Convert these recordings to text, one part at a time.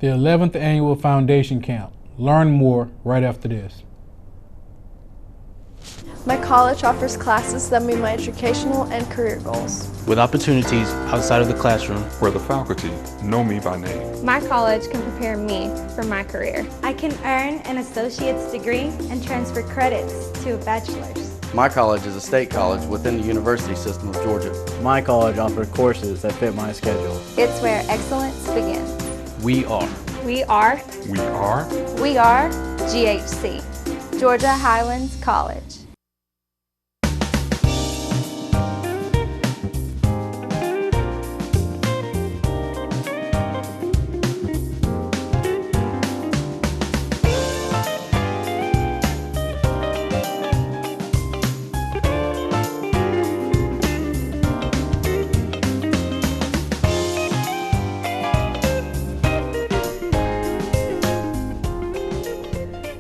The 11th Annual Foundation Camp. Learn more right after this. My college offers classes that meet my educational and career goals. With opportunities outside of the classroom, where the faculty know me by name. My college can prepare me for my career. I can earn an associate's degree and transfer credits to a bachelor's. My college is a state college within the university system of Georgia. My college offers courses that fit my schedule. It's where excellence begins. We are. We are. We are. We are GHC, Georgia Highlands College.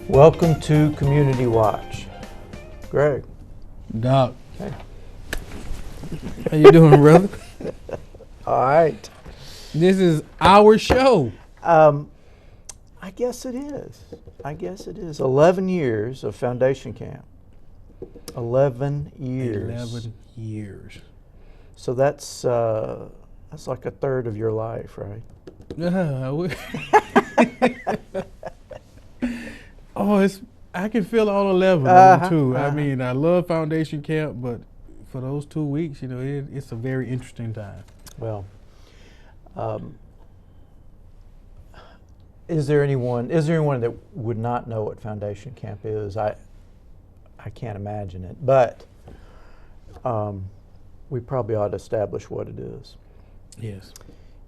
Welcome to Community Watch. Greg. Doc. Hey. How you doing, brother? All right. This is our show. I guess it is. 11 years of Foundation Camp. 11 years. 11 years. So that's like a third of your life, right? Oh, I can feel all 11 of them too. I mean, I love Foundation Camp, but for those 2 weeks, it's a very interesting time. Well, is there anyone that would not know what Foundation Camp is? I can't imagine it, but we probably ought to establish what it is. Yes.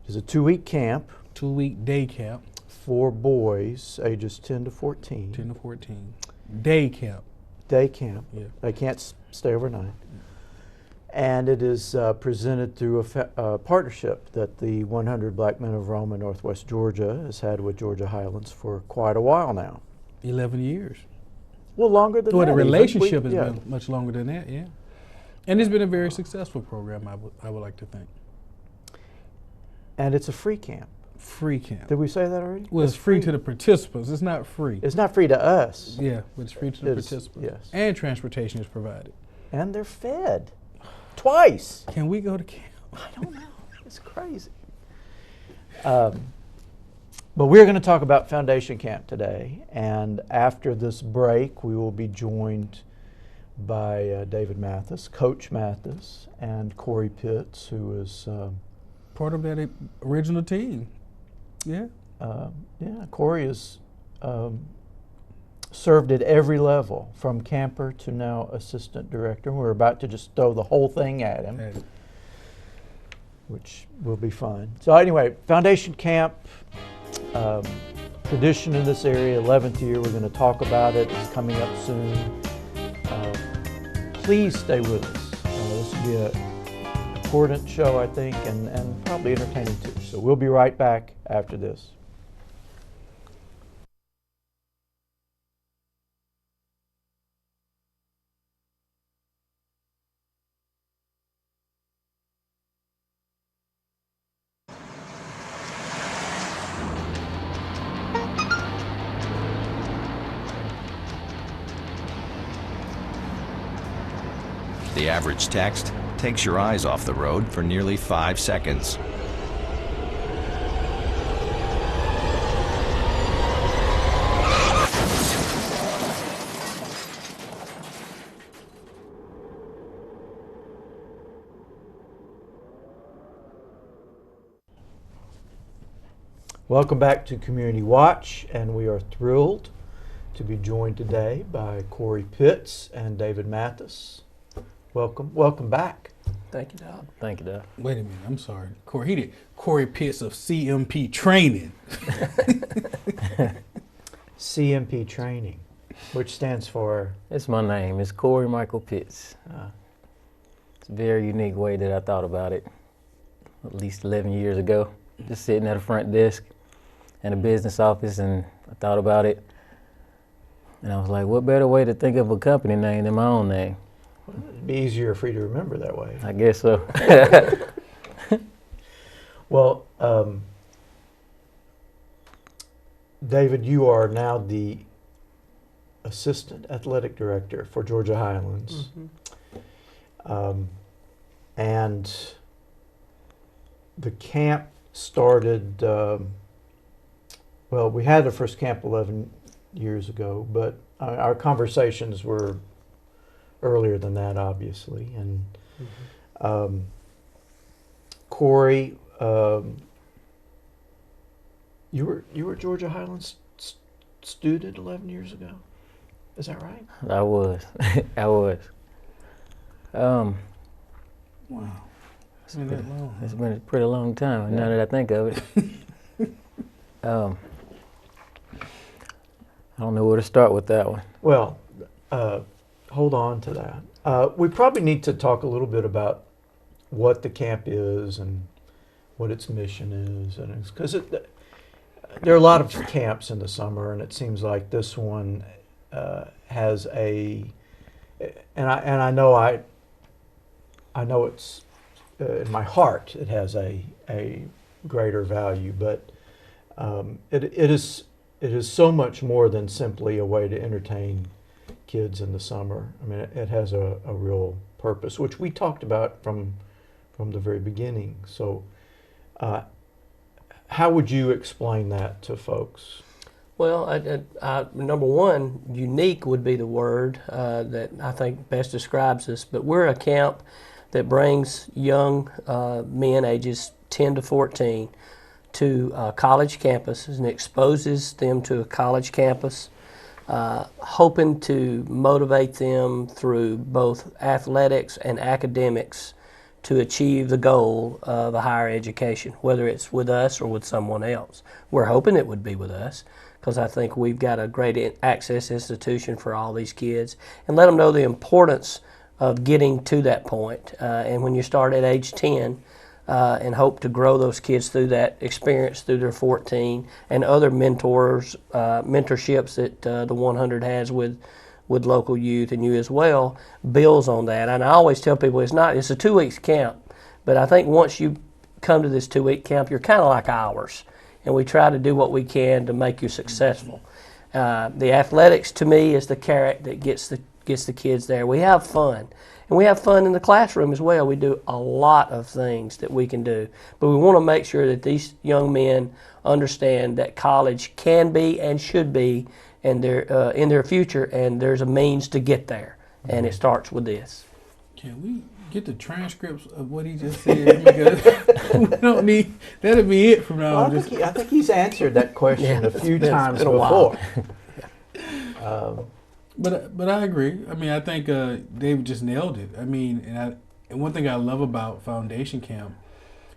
It's a 2-week camp. 2-week day camp. For boys ages 10 to 14. 10 to 14. Day camp. Day camp. Yeah. They can't stay overnight. And it is presented through a partnership that the 100 Black Men of Rome in Northwest Georgia has had with Georgia Highlands for quite a while now. 11 years. Well, longer than that. Well, the relationship has been much longer than that, yeah. And it's been a very successful program, I would like to think. And it's a free camp. Free camp. Did we say that already? Well, it's free to the participants. It's not free. It's not free to us. Yeah, but it's free to the participants. Yes. And transportation is provided. And they're fed. Twice. Can we go to camp? I don't know. It's crazy. But we're going to talk about Foundation Camp today. And after this break, we will be joined by David Mathis, Coach Mathis, and Corey Pitts, who is part of that original team. Yeah. Corey has served at every level, from camper to now assistant director. We're about to just throw the whole thing at him, which will be fun. So anyway, Foundation Camp, tradition in this area, 11th year. We're going to talk about it. It's coming up soon. Please stay with us. This will be an important show, I think, and probably entertaining too. So we'll be right back after this. The average text takes your eyes off the road for nearly 5 seconds. Welcome back to Community Watch, and we are thrilled to be joined today by Corey Pitts and David Mathis. Welcome back. Thank you, Doc. Thank you, Doc. Wait a minute, I'm sorry. Corey Pitts of CMP Training. CMP Training, which stands for? It's my name. It's Corey Michael Pitts. It's a very unique way that I thought about it at least 11 years ago. Just sitting at a front desk in a business office, and I thought about it. And I was like, what better way to think of a company name than my own name? Well, it'd be easier for you to remember that way. I guess so. Well, David, you are now the assistant athletic director for Georgia Highlands. And the camp started, well, we had the first camp 11 years ago, but our conversations were earlier than that, obviously. And Corey, you were a Georgia Highlands student 11 years ago. Is that right? I was. I was. Wow. It's been that long. It's been a pretty long time, now that I think of it. I don't know where to start with that one. Well, hold on to that. We probably need to talk a little bit about what the camp is and what its mission is, and because there are a lot of camps in the summer, and it seems like this one has a, and I know it's in my heart it has a greater value, but it is so much more than simply a way to entertain kids in the summer. I mean, it has a real purpose, which we talked about from the very beginning. So, how would you explain that to folks? Well, number one, unique would be the word that I think best describes us. But we're a camp that brings young men ages 10 to 14 to college campuses and exposes them to a college campus, hoping to motivate them through both athletics and academics to achieve the goal of a higher education, whether it's with us or with someone else. We're hoping it would be with us, because I think we've got a great access institution for all these kids, and let them know the importance of getting to that point. And when you start at age 10, and hope to grow those kids through that experience through their 14, and other mentorships that the 100 has with local youth and you as well, builds on that. And I always tell people it's a 2 weeks camp, but I think once you come to this 2 week camp, you're kind of like ours, and we try to do what we can to make you successful. The athletics to me is the carrot that gets the kids there. We have fun. And we have fun in the classroom as well. We do a lot of things that we can do. But we want to make sure that these young men understand that college can be and should be in their future, and there's a means to get there. And it starts with this. Can we get the transcripts of what he just said? Because we don't need, that'll be it from now on. Well, I think he's answered that question a few times before. But I agree. I mean, I think David just nailed it. I mean, and one thing I love about Foundation Camp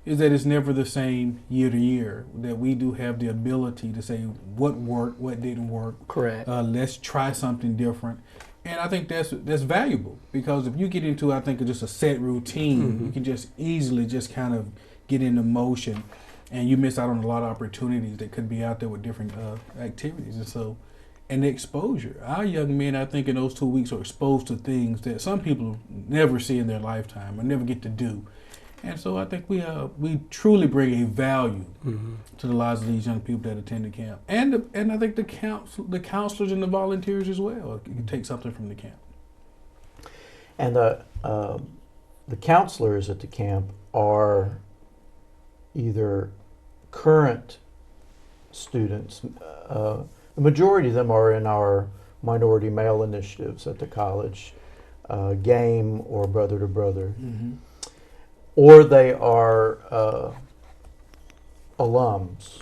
is that it's never the same year to year. That we do have the ability to say what worked, what didn't work. Correct. Let's try something different, and I think that's valuable, because if you get into, I think, just a set routine, you can just easily just kind of get into motion, and you miss out on a lot of opportunities that could be out there with different activities. And so. And the exposure. Our young men, I think, in those 2 weeks are exposed to things that some people never see in their lifetime or never get to do. And so I think we truly bring a value to the lives of these young people that attend the camp. And I think the counselors and the volunteers as well can take something from the camp. And the counselors at the camp are either current students. The majority of them are in our minority male initiatives at the college, GAME or Brother to Brother, or they are alums.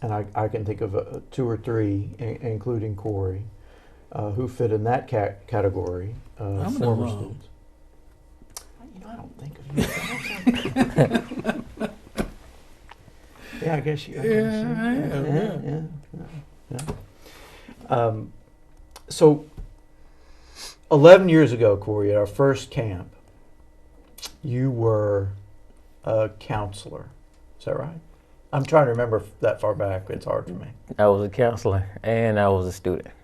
And I can think of 2 or 3, including Corey, who fit in that category. I'm former an alum. students. I don't think of you. Yeah, I guess you. I am. So, 11 years ago, Corey, at our first camp, you were a counselor. Is that right? I'm trying to remember that far back. It's hard for me. I was a counselor and I was a student.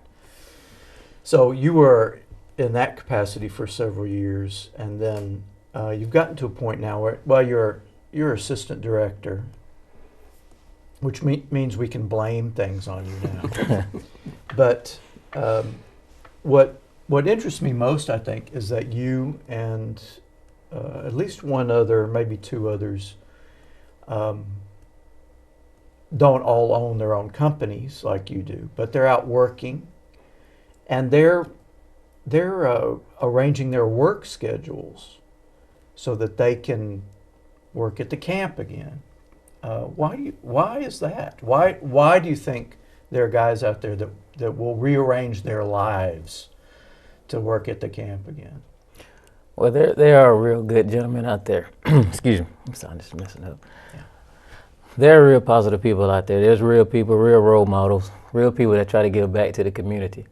So you were in that capacity for several years, and then you've gotten to a point now where, well, you're assistant director. which means we can blame things on you now. But what interests me most, I think, is that you and at least one other, maybe two others, don't all own their own companies like you do, but they're out working, and they're arranging their work schedules so that they can work at the camp again. Why is that? Why do you think there are guys out there that will rearrange their lives to work at the camp again? Well, there are real good gentlemen out there. Excuse me, I'm sorry, just messing up. Yeah. There are real positive people out there. There's real people, real role models, real people that try to give back to the community.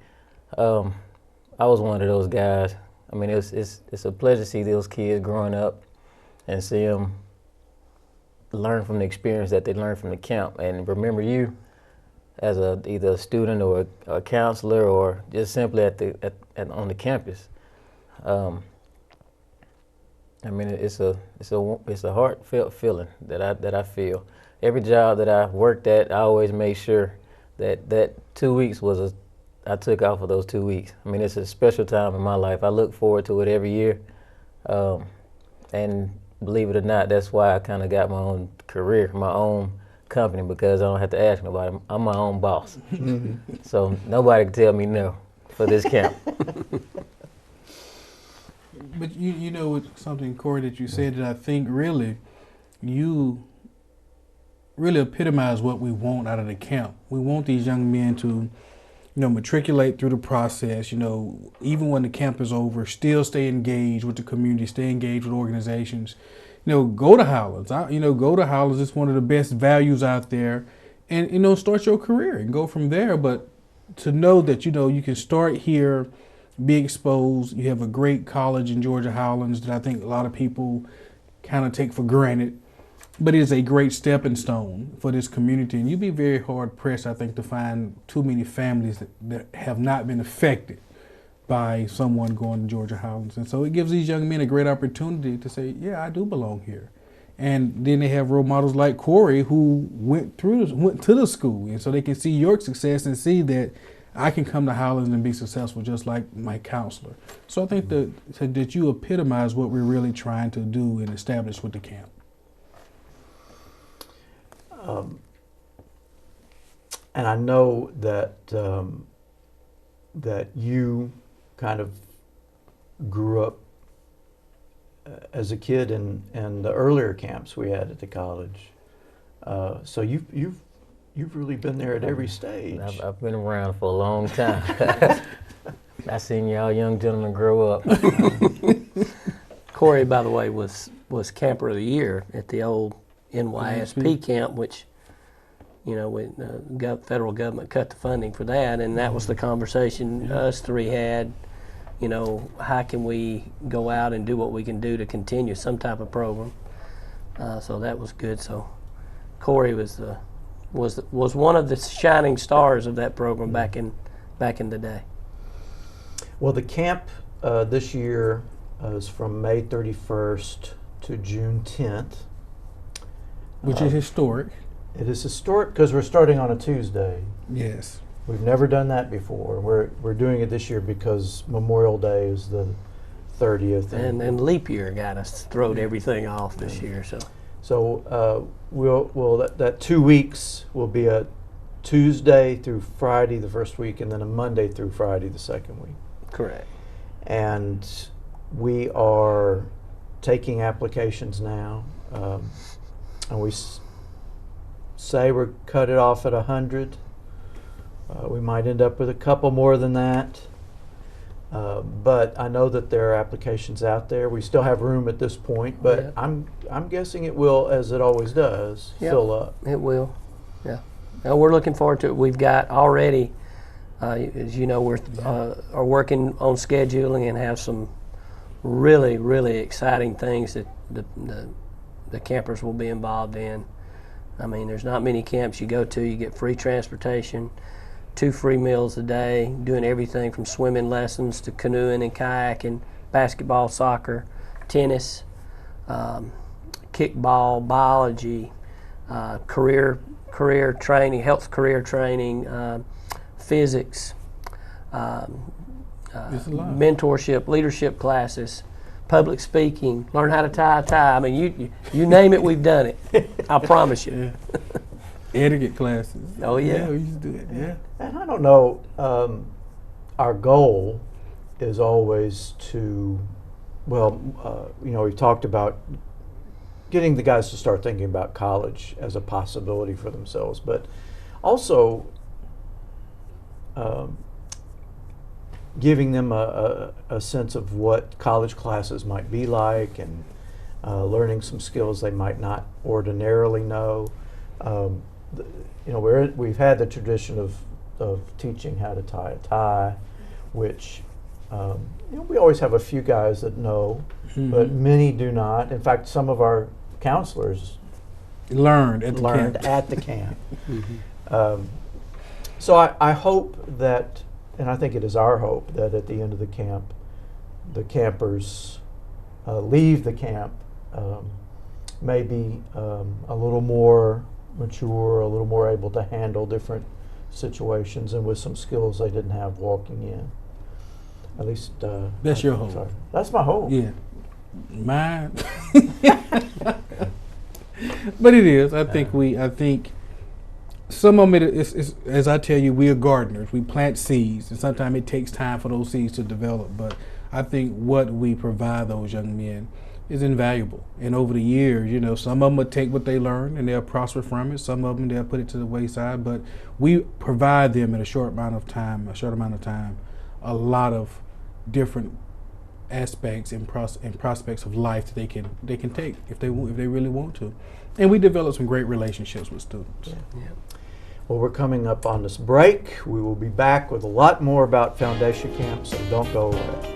I was one of those guys. I mean, it's a pleasure to see those kids growing up and see them learn from the experience that they learned from the camp, and remember you as either a student or a counselor or just simply on the campus. I mean, it's a heartfelt feeling that I feel. Every job that I've worked at, I always made sure that 2 weeks I took off of those 2 weeks. I mean, it's a special time in my life. I look forward to it every year, and believe it or not, that's why I kind of got my own career, my own company, because I don't have to ask nobody. I'm my own boss. So nobody can tell me no for this camp. But you know something, Corey, that you said that I think really epitomize what we want out of the camp. We want these young men to, matriculate through the process, even when the camp is over, still stay engaged with the community, stay engaged with organizations. Go to Highlands. Go to Highlands. It's one of the best values out there. And, start your career and go from there. But to know that, you can start here, be exposed. You have a great college in Georgia Highlands that I think a lot of people kind of take for granted. But it is a great stepping stone for this community. And you'd be very hard pressed, I think, to find too many families that have not been affected by someone going to Georgia Highlands. And so it gives these young men a great opportunity to say, yeah, I do belong here. And then they have role models like Corey who went to the school. And so they can see your success and see that I can come to Highlands and be successful just like my counselor. So I think that you epitomize what we're really trying to do and establish with the camp. And I know that that you kind of grew up as a kid in the earlier camps we had at the college. So you've really been there at every stage. I've been around for a long time. I seen y'all young gentlemen grow up. Corey, by the way, was camper of the year at the old NYSP camp, which, federal government cut the funding for that, and that was the conversation us three had. How can we go out and do what we can do to continue some type of program? So that was good. So Corey was one of the shining stars of that program back in the day. Well, the camp this year is from May 31st to June 10th. Which is historic. It is historic because we're starting on a Tuesday. Yes. We've never done that before. We're doing it this year because Memorial Day is the 30th. And leap year got us throwed everything off this year. So that 2 weeks will be a Tuesday through Friday the first week, and then a Monday through Friday the second week. Correct. And we are taking applications now. And we say we're cut it off at 100. We might end up with a couple more than that. But I know that there are applications out there. We still have room at this point, but I'm guessing it will, as it always does, fill up. It will, yeah. Now we're looking forward to it. We've got already, as you know, we're are working on scheduling and have some really, really exciting things that the campers will be involved in. I mean, there's not many camps you go to. You get free transportation, 2 free meals a day, doing everything from swimming lessons to canoeing and kayaking, basketball, soccer, tennis, kickball, biology, career career training, health career training, physics, mentorship, leadership classes, public speaking, learn how to tie a tie. I mean, you name it, we've done it. I promise you. Yeah. Etiquette classes. Oh yeah. Yeah, we used to do it. Yeah. And I don't know, our goal is always to, we've talked about getting the guys to start thinking about college as a possibility for themselves, but also giving them a sense of what college classes might be like, and learning some skills they might not ordinarily know. We've had the tradition of teaching how to tie a tie, which we always have a few guys that know, but many do not. In fact, some of our counselors learned at the camp. So I hope that, and I think it is our hope, that at the end of the camp, the campers leave the camp maybe a little more mature, a little more able to handle different situations, and with some skills they didn't have walking in. At least that's your hope. Sorry. That's my hope. Yeah, mine. But it is. I think some of it is, as I tell you, we are gardeners. We plant seeds, and sometimes it takes time for those seeds to develop. But I think what we provide those young men is invaluable. And over the years, some of them will take what they learn and they'll prosper from it. Some of them, they'll put it to the wayside. But we provide them in a short amount of time, a lot of different aspects and prospects of life that they can take if they really want to. And we develop some great relationships with students. Yeah. Well, we're coming up on this break. We will be back with a lot more about Foundation Camp, so don't go away.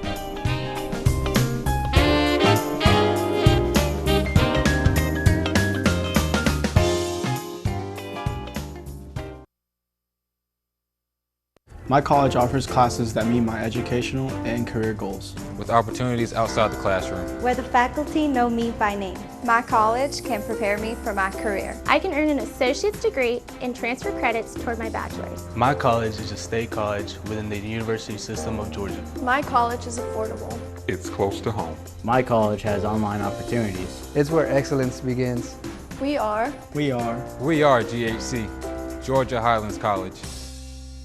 My college offers classes that meet my educational and career goals, with opportunities outside the classroom, where the faculty know me by name. My college can prepare me for my career. I can earn an associate's degree and transfer credits toward my bachelor's. My college is a state college within the University System of Georgia. My college is affordable. it's close to home. My college has online opportunities. It's where excellence begins. We are GHC, Georgia Highlands College.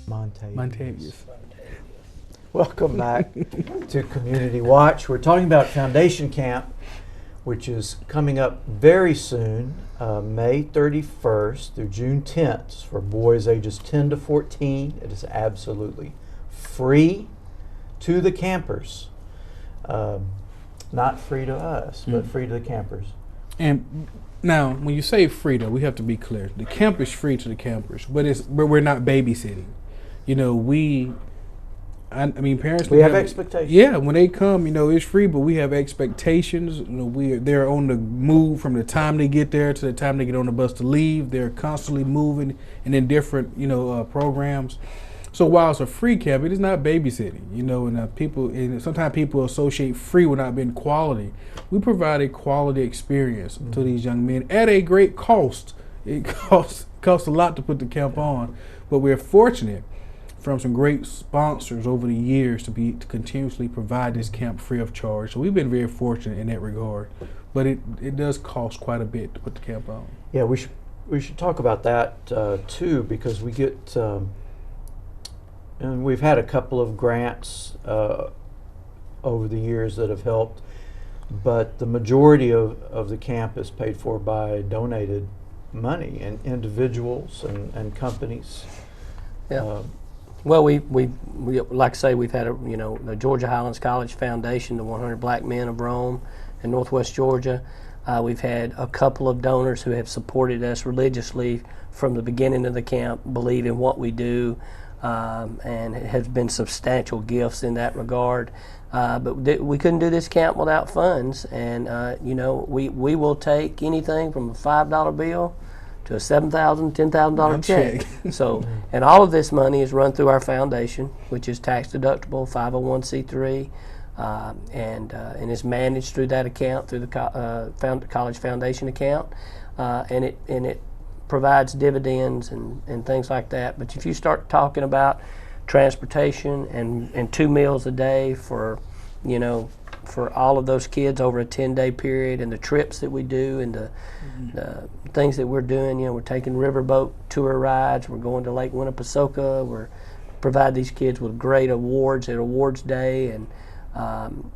Montavious. Welcome back to Community Watch. We're talking about Foundation Camp, which is coming up very soon, May 31st through June 10th for boys ages 10 to 14. It is absolutely free to the campers. Not free to us, but free to the campers. And now, when you say free, though, we have to be clear. The camp is free to the campers, but we're not babysitting. You know, parents. We have expectations. Yeah, when they come, it's free, but we have expectations. They're on the move from the time they get there to the time they get on the bus to leave. They're constantly moving and in different, programs. So while it's a free camp, it is not babysitting. And sometimes people associate free with not being quality. We provide a quality experience to these young men at a great cost. It costs a lot to put the camp on, but we're fortunate from some great sponsors over the years to continuously provide this camp free of charge. So we've been very fortunate in that regard, but it does cost quite a bit to put the camp on. Yeah, we should talk about that too, because we get and we've had a couple of grants over the years that have helped, but the majority of the camp is paid for by donated money and individuals and companies. Yeah. Well, we like I say, we've had the Georgia Highlands College Foundation, the 100 Black Men of Rome in Northwest Georgia. We've had a couple of donors who have supported us religiously from the beginning of the camp, believe in what we do, and it has been substantial gifts in that regard. But we couldn't do this camp without funds, and we will take anything from a $5 bill to a $7,000, $10,000 check. So, and all of this money is run through our foundation, which is tax deductible, 501c3, and is managed through that account, through the College Foundation account, and it provides dividends and things like that. But if you start talking about transportation and 2 meals a day for, you know, for all of those kids over a 10-day period, and the trips that we do, and the things that we're doing, you know, we're taking riverboat tour rides, we're going to Lake Winnepesaukah, we're provide these kids with great awards at awards day, and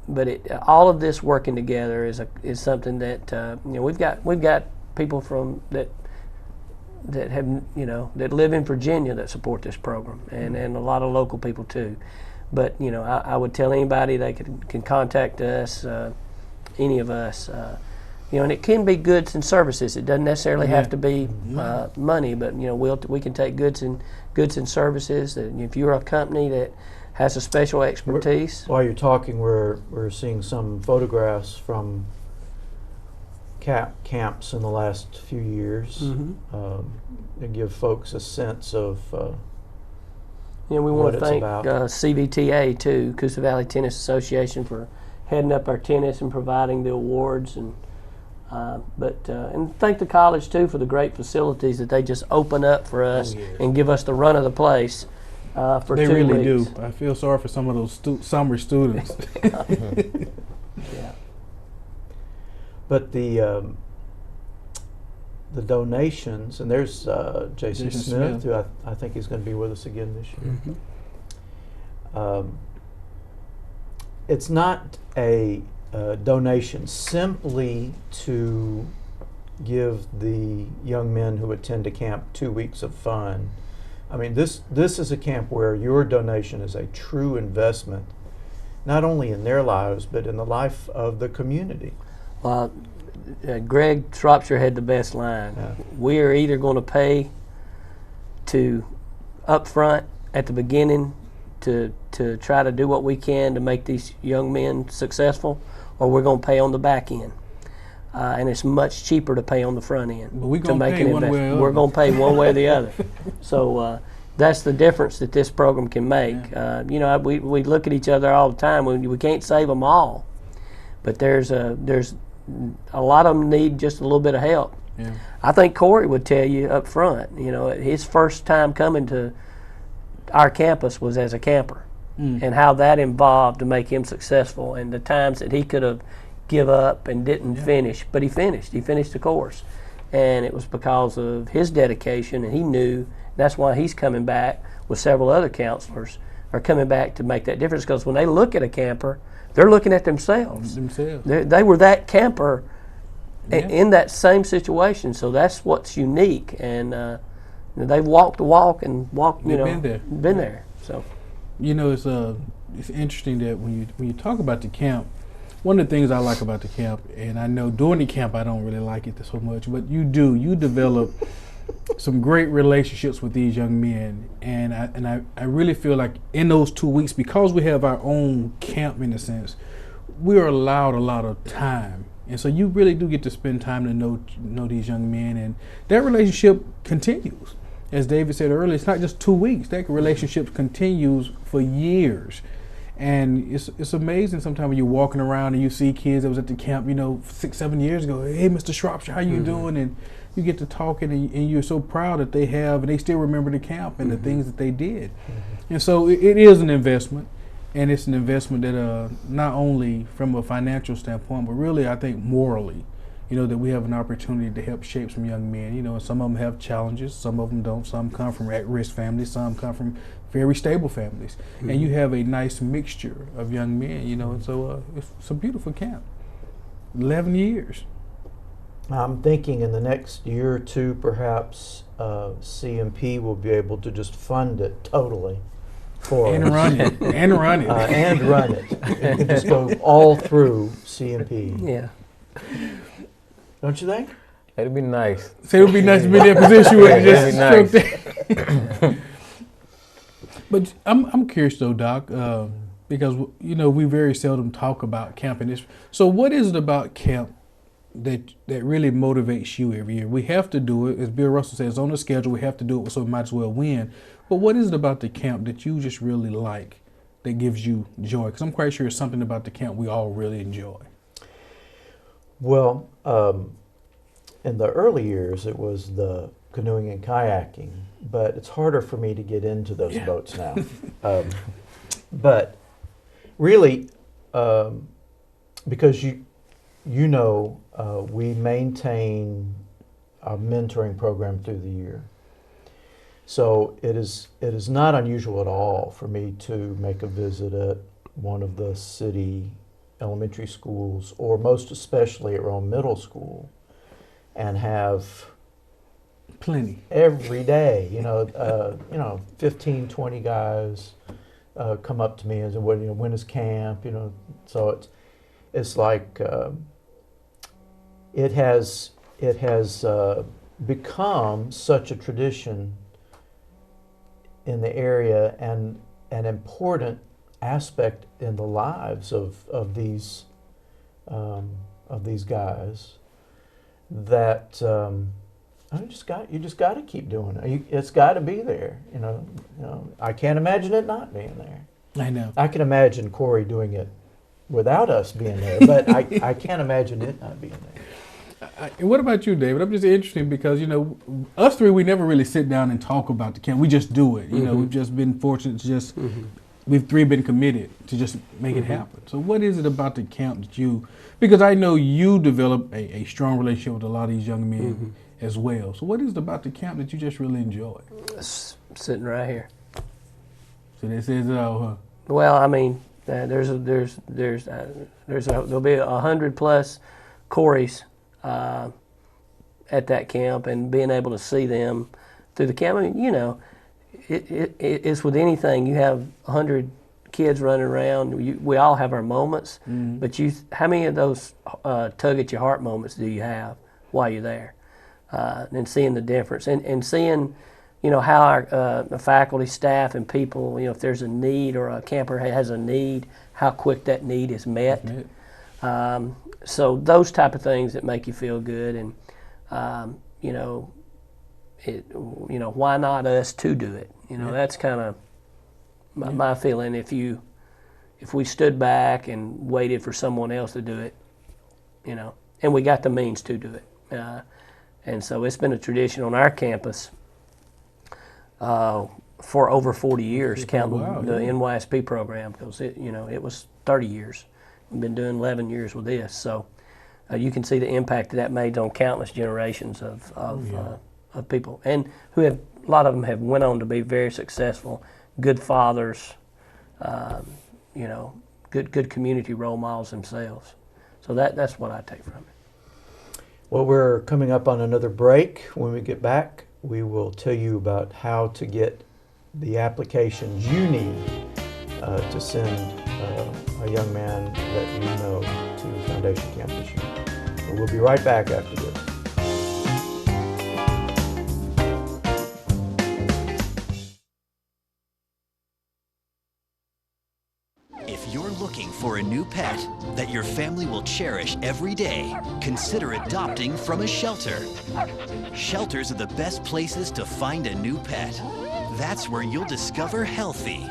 but all of this working together is something that you know, we've got people from that have, you know, that live in Virginia that support this program, and a lot of local people too. But you know, I would tell anybody they can contact us, any of us, you know, and it can be goods and services. It doesn't necessarily have to be money, but you know, we can take goods and services. And if you're a company that has a special expertise. While you're talking, we're seeing some photographs from camps in the last few years. That give folks a sense of. You know, we want to thank CVTA too, Coosa Valley Tennis Association, for heading up our tennis and providing the awards, and thank the college too for the great facilities that they just open up for us and give us the run of the place for 2 weeks. They really do. I feel sorry for some of those summer students. Yeah. But the donations, and there's Jason Smith, who I think is going to be with us again this year. It's not a donation simply to give the young men who attend a camp 2 weeks of fun. I mean, this is a camp where your donation is a true investment, not only in their lives, but in the life of the community. Greg Shropshire had the best line. We are either going to pay to up front at the beginning to try to do what we can to make these young men successful, or we're going to pay on the back end. And it's much cheaper to pay on the front end. But we're going to pay one way or the other. We're going to pay one way or the other. So that's the difference that this program can make. You know, we look at each other all the time. We can't save them all, but there's a lot of them need just a little bit of help. Yeah. I think Corey would tell you up front, you know, his first time coming to our campus was as a camper, and how that involved to make him successful, and the times that he could have give up and didn't finish, but he finished the course, and it was because of his dedication, and he knew that's why he's coming back with several other counselors are coming back to make that difference, because when they look at a camper, they're looking at themselves. They were that camper in that same situation, so that's what's unique, and they've walked the walk and been there. So, you know, it's interesting that when you talk about the camp, one of the things I like about the camp, and I know during the camp I don't really like it so much, but you develop some great relationships with these young men, and I really feel like in those 2 weeks, because we have our own camp in a sense, we are allowed a lot of time, and so you really do get to spend time to know these young men, and that relationship continues. As David said earlier, it's not just 2 weeks. That relationship continues for years. And it's amazing sometimes when you're walking around and you see kids that was at the camp, you know, 6-7 years ago. Hey, Mr. Shropshire, how you doing? And you get to talking, and you're so proud that they still remember the camp and the things that they did. And so it is an investment, and it's an investment that not only from a financial standpoint, but really I think morally, you know, that we have an opportunity to help shape some young men. You know, and some of them have challenges, some of them don't. Some come from at-risk families, some come from very stable families, and you have a nice mixture of young men, you know, and so it's a beautiful camp. 11 years. I'm thinking in the next year or two, perhaps CMP will be able to just fund it totally for and us. run it, and run it, and run it. It can just go all through CMP. Yeah. Don't you think? It'd be nice. So it would be nice to be in that position where just nice. But I'm curious though, Doc, because you know we very seldom talk about camp in this. So what is it about camp that really motivates you every year? We have to do it, as Bill Russell says, on the schedule. We have to do it, so we might as well win. But what is it about the camp that you just really like, that gives you joy? Because I'm quite sure it's something about the camp we all really enjoy. Well, in the early years, it was the canoeing and kayaking, but it's harder for me to get into those boats now. But really, because we maintain a mentoring program through the year. So it is not unusual at all for me to make a visit at one of the city elementary schools, or most especially at Rome Middle School, and have plenty every day. 15, 20 guys come up to me and say, when is camp? So it's like it has become such a tradition in the area, and an important aspect in the lives of these guys that you just got to keep doing it. It's got to be there. I can't imagine it not being there. I know. I can imagine Corey doing it without us being there, but I can't imagine it not being there. What about you, David? I'm just interested because, us three, we never really sit down and talk about the camp. We just do it. We've just been fortunate to just, we've three been committed to just make it happen. So what is it about the camp that because I know you develop a strong relationship with a lot of these young men as well. So what is it about the camp that you just really enjoy? Sitting right here. So that says it all, huh? Well, I mean, there'll be 100+ Corys at that camp, and being able to see them through the camp. I mean, it's with anything. You have 100 kids running around. We all have our moments, but how many of those tug at your heart moments do you have while you're there? And seeing the difference, and seeing, how our faculty, staff, and people, if there's a need or a camper has a need, how quick that need is met. So those type of things that make you feel good, and why not us to do it? That's kind of my feeling. If we stood back and waited for someone else to do it, and we got the means to do it, and so it's been a tradition on our campus for over 40 years, counting the NYSP program, because it was 30 years. We've been doing 11 years with this, so you can see the impact that made on countless generations of people, and a lot of them have went on to be very successful, good fathers, good community role models themselves. So that's what I take from it. Well, we're coming up on another break. When we get back, we will tell you about how to get the applications you need to send a young man that you know to Foundation Camp this year. So we'll be right back after this. If you're looking for a new pet that your family will cherish every day, consider adopting from a shelter. Shelters are the best places to find a new pet. That's where you'll discover healthy,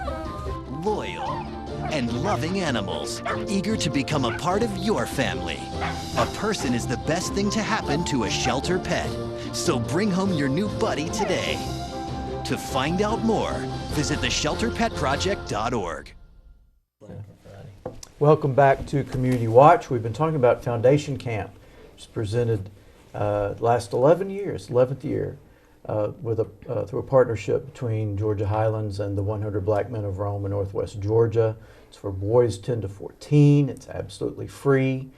loyal, and loving animals, eager to become a part of your family. A person is the best thing to happen to a shelter pet, so bring home your new buddy today. To find out more, visit theshelterpetproject.org. Welcome back to Community Watch. We've been talking about Foundation Camp. It's presented last 11 years, 11th year, through a partnership between Georgia Highlands and the 100 Black Men of Rome in Northwest Georgia. It's for boys 10 to 14. It's absolutely free.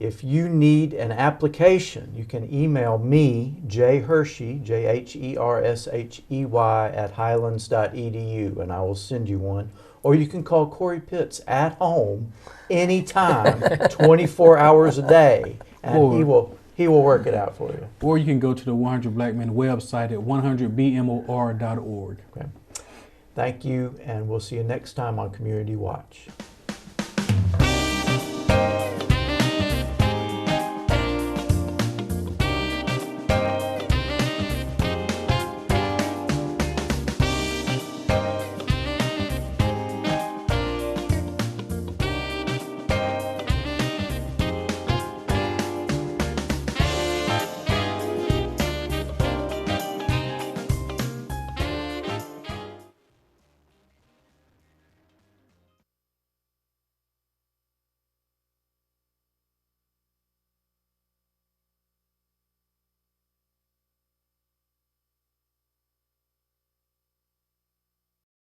If you need an application, you can email me, Jay Hershey, JHERSHEY @highlands.edu, and I will send you one. Or you can call Corey Pitts at home anytime, 24 hours a day, and he will work it out for you. Or you can go to the 100 Black Men website at 100bmor.org. Okay. Thank you, and we'll see you next time on Community Watch.